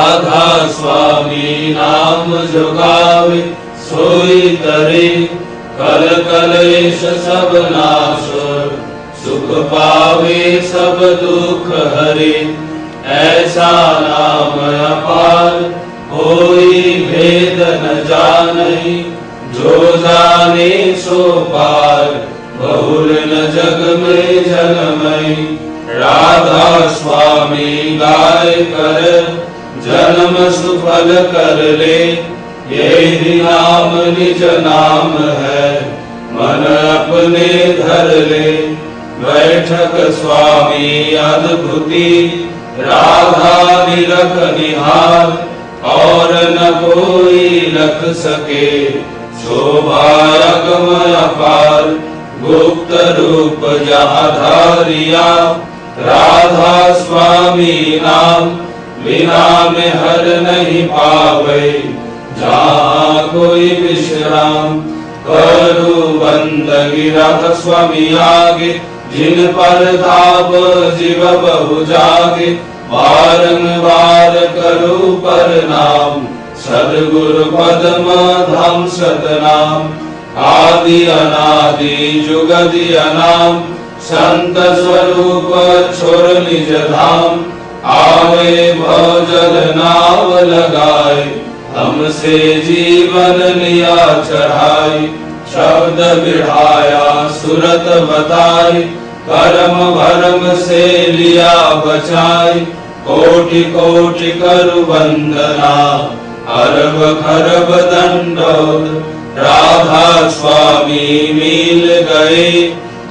राधा स्वामी नाम जो गावे सोई तरे, कल कलेश सब नाश सुख पावे सब दुख हरे। ऐसा नाम अपार कोई भेद न जाने, जो जाने सो पार बहुल न जग में जन्मई। राधा स्वामी गाय कर जन्म सुफल कर ले, यही नाम निज नाम है मन अपने धर ले। बैठक स्वामी अद्भुति राधा निरख निहार, और न कोई रख सके शोभा अगम अपार। गुप्त रूप जहाँ धारिया राधा स्वामी नाम, बिना में हर नहीं पावे जहाँ कोई विश्राम। करू बंदगी राधा स्वामी आगे, जिन पर ताप जीव बहु जागे। बारंबार करू प्रणाम, सद्गुरु पद्म धाम सतनाम। आदि अनादि जुगदि अनाम, संत स्वरूप छोर निज धाम। आवे भवजल नाव लगाए, हमसे जीवन लिया चढ़ाई। शब्द बिढ़ाया सुरत बताई, कर्म भरम से लिया बचाई। कोटि कोटि करु वंदना, अरब खरब दंडोत। राधा स्वामी मिल गए,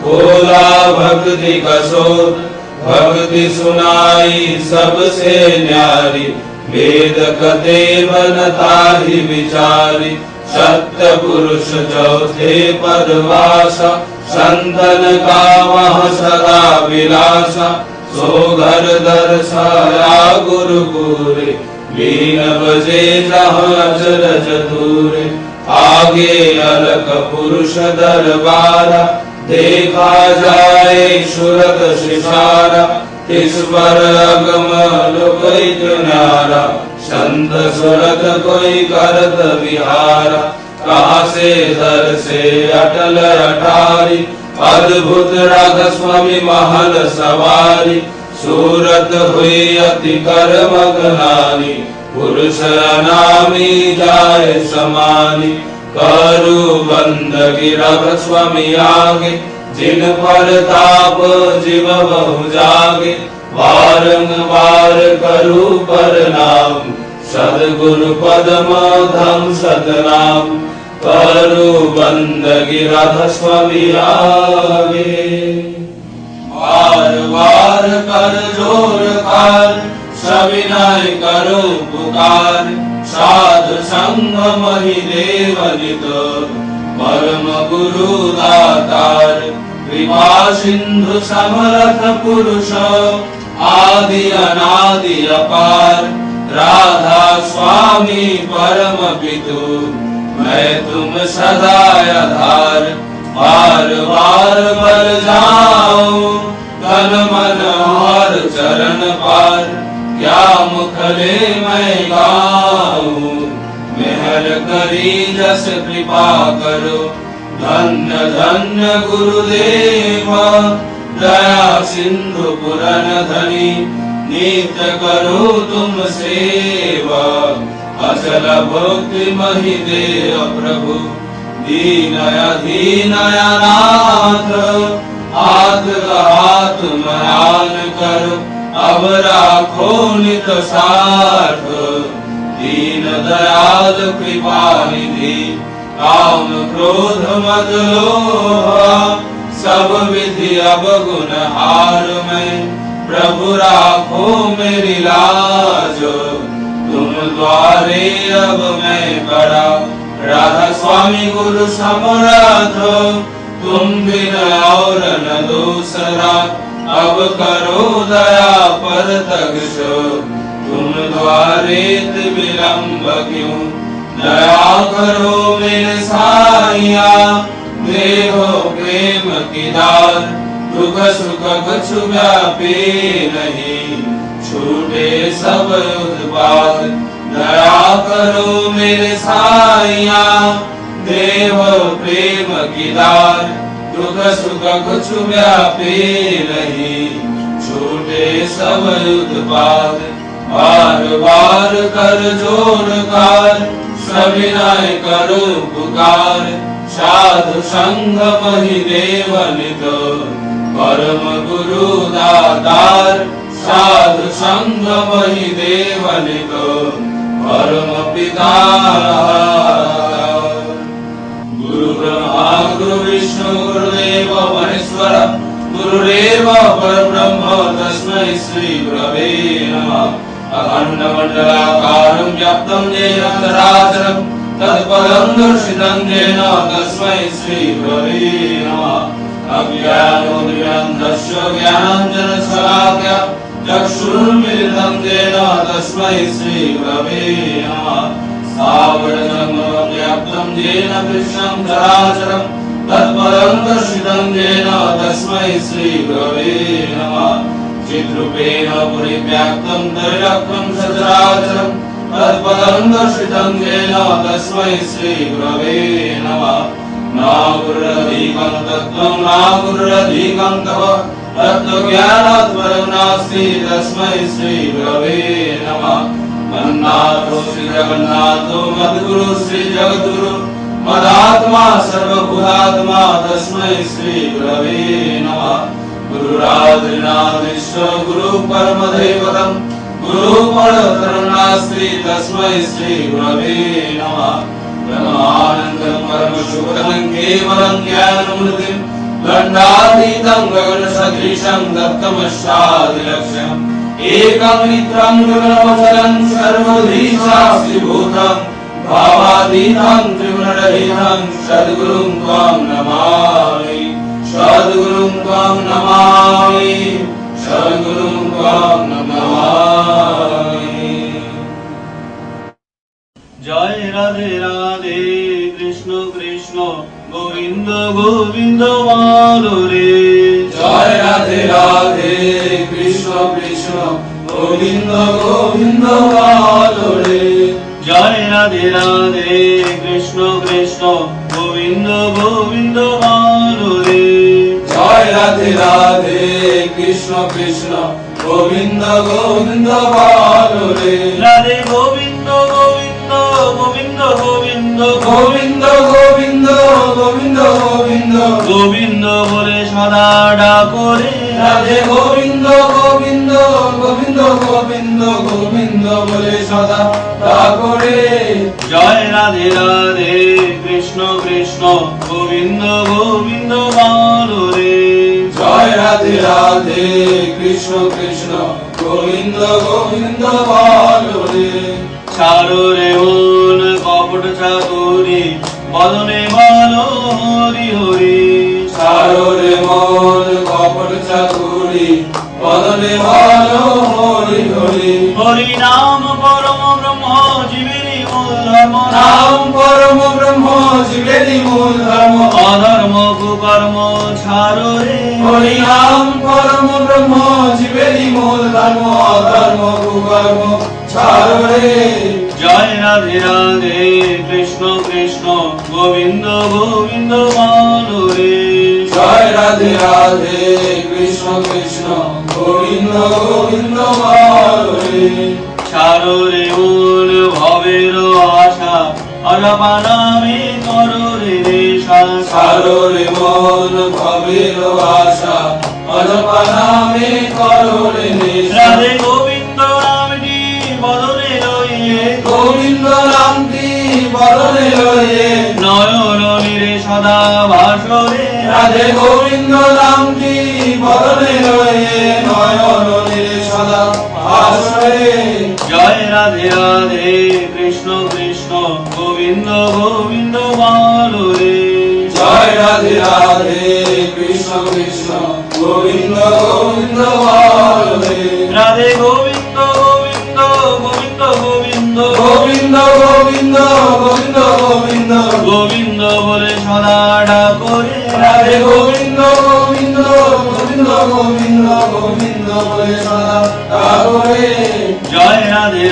खोला भक्ति कसोत। भक्ति सुनाई सबसे न्यारी, वेद कते बनता ही विचारी। सत्य पुरुष चौथे पदवासा, संतन का वह सदा विलासा। सो घर दर्शाया गुरुपुरे, बीन बजे जहाँ अचरज दूरे। आगे अलक पुरुष दरबारा, देखा जाए सुरत सिसारा। इस पर अगम लोक न्यारा, संत सुरत कोई करत विहारा। कहाँ से दर से अटल अटारी, अद्भुत राधा स्वामी महल सवारी। सूरत हुई अति कर्म गनानी, पुरुष अनामी जाए समानी। करू बंदगी राधा स्वामी आगे, जिन पर ताप जीव बहु जागे। बारंबार करू प्रणाम, सद्गुरु पद्म धाम सतनाम। करू बंदगी राधा स्वामी आगे, बार बार कर जोर कर सविनय करो पुकार। साधु संग महि देवनित, परम गुरु दातार। कृपा सिंधु समर्थ पुरुष, आदि अनादि अपार। राधा स्वामी परम पितु, मैं तुम सदा आधार। बार बार बर जाऊं तन मन और चरण पार। क्या मुखले मैं गाऊं, मेहर करी जस कृपा करो। धन्य धन्य गुरुदेव, दया सिंधु पुरन धनी। नित्य करो तुम सेवा, अचल भक्ति महि देव प्रभु। दीन अधीन अनाथ, हाथ हाथ मयान करो। अब राखो नित साथ, दीन दयाल कृपा निधि। काम क्रोध मद लोभ, सब विधि अब गुण हार में। प्रभु राखो मेरी लाज, तुम द्वारे अब मैं बड़ा। राधा स्वामी गुरु समर्थ, तुम बिन और न दूसरा। अब करो दया पर तग्श, तुम द्वारे विलंब क्यों। दया करो मेरे साइया, देखो प्रेम की दार। दुख सुख कछु व्यापी नहीं, छूटे सब उत्पाद। करो मेरे साइया, देव प्रेम की दार, दुख सुख कुछ व्यापी नहीं, छूटे सब उत्पाद, बार बार कर जोर कार, सविनय करो पुकार, साधु संग महि देवनित, परम गुरु दातार, साधु संग महि देवनित, परम पिता। गुरु ब्रह्मा गुरु विष्णु गुरुदेव महेश्वर, गुरुरेव परब्रह्म तस्मै श्री गुरवे नमः। अखण्डमण्डलाकारं व्याप्तं येन चराचरं तत्पदं दर्शितं येन तस्मै श्री गुरवे नमः। अज्ञानोदयन्तस्य ज्ञानाञ्जनशलाकया चक्षुरुन्मीलितं येन तस्मै श्री गुरवे नमः। स्थावरजङ्गमव्याप्तं येन कृष्णं चराचरं तत्पदं दर्शितं येन तस्मै श्री गुरवे नमः। चिद्रूपेण परिव्याप्तं त्रैलोक्यं सचराचरं तत्पदं दर्शितं येन तस्मै श्री गुरवे नमः। न गुरुरधिकं तत्त्वं न गुरुरधिकं तव, तत्त्वज्ञानात् परं नास्ति तस्मै श्री गुरवे नमः। मन्नाथो श्री जगन्नाथो मद्गुरु श्री जगद्गुरु, मदात्मा सर्वभूतात्मा तस्मै श्री गुरवे नमः। गुरुरादिनादिश्व गुरु परमदैवतं, गुरु परतरं नास्ति तस्मै श्री गुरवे नमः। ब्रह्मानन्दं परमशुभदं केवलं ज्ञानमूर्तिं, दण्डातीतं गगनसदृशं दत्तमशादिलक्ष्यम्, एकं नित्यं गगनमचलं सर्वधी साक्षिभूतं, भावातीतं त्रिगुणरहितं सद्गुरुं त्वां नमामि, सद्गुरुं त्वां नमामि, सद्गुरुं त्वां नमामि। जय राधे राधे कृष्ण कृष्ण गोविंद गोविंद बोलो रे। जय राधे राधे कृष्ण कृष्ण गोविंद गोविंद बोलो रे। जय राधे राधे कृष्ण कृष्ण गोविंद गोविंद बोलो रे। जय राधे राधे कृष्ण कृष्ण गोविंद गोविंद बोलो रे। राधे गोविंद गोविंद गोविंद गोविंद गोविंद गोविंद गोविंद गोविंद गोविंद बोले सदा डाको रे। राधे गोविंद गोविंद गोविंद गोविंद गोविंद बोले सदा डाको रे। जय राधे राधे कृष्ण कृष्ण गोविंद गोविंद बोलो रे। जय राधे राधे कृष्ण कृष्ण गोविंद गोविंद बोलो रे। ছাড়ো রে মন কপট চাতুরি, বদনে বলো হরি হরি। ছাড়ো রে মন কপট চাতুরি, বদনে বলো হরি হরি। হরি নাম পরম ব্রহ্ম জীবেরই মূল ধর্ম, নাম পরম ব্রহ্ম জীবেরই মূল ধর্ম, অধর্ম কুকর্ম ছাড়ো রে। হরি নাম পরম ব্রহ্ম জীবেরই মূল ধর্ম, অধর্ম কুকর্ম ছাড়ো রে। জয় রাধে রাধে কৃষ্ণ কৃষ্ণ গোবিন্দ গোবিন্দ বলো রে। জয় রাধে রাধে কৃষ্ণ কৃষ্ণ গোবিন্দ গোবিন্দ বলো রে। ছাড়ো রে মন ভবের আশা, অজপা নামে করো রে নেশা। ছাড়ো রে মন ভবের আশা, অজপা নামে করো রে নেশা। রাধে গোবিন্দ নামটি বদনে লইয়ে, গোবিন্দ নামটি বদনে লয়ে, নয়ন নীরে সদা ভাসরে। রাধে গোবিন্দ নামটি বদনে লয়ে, নয়ন নীরে সদা ভাসরে। জয় রাধে রাধে কৃষ্ণ কৃষ্ণ গোবিন্দ গোবিন্দ বলো রে। জয় রাধে রাধে কৃষ্ণ কৃষ্ণ গোবিন্দ গোবিন্দ বলো রে। রাধে গোবিন্দ গোবিন্দ গোবিন্দ গোবিন্দ গোবিন্দ গোবিন্দ গোবিন্দ গোবিন্দ গোবিন্দ বলে সদা ডাকো রে। রাধে গোবিন্দ গোবিন্দ গোবিন্দ গোবিন্দ গোবিন্দ বলে সদা ডাকো রে। জয় রাধে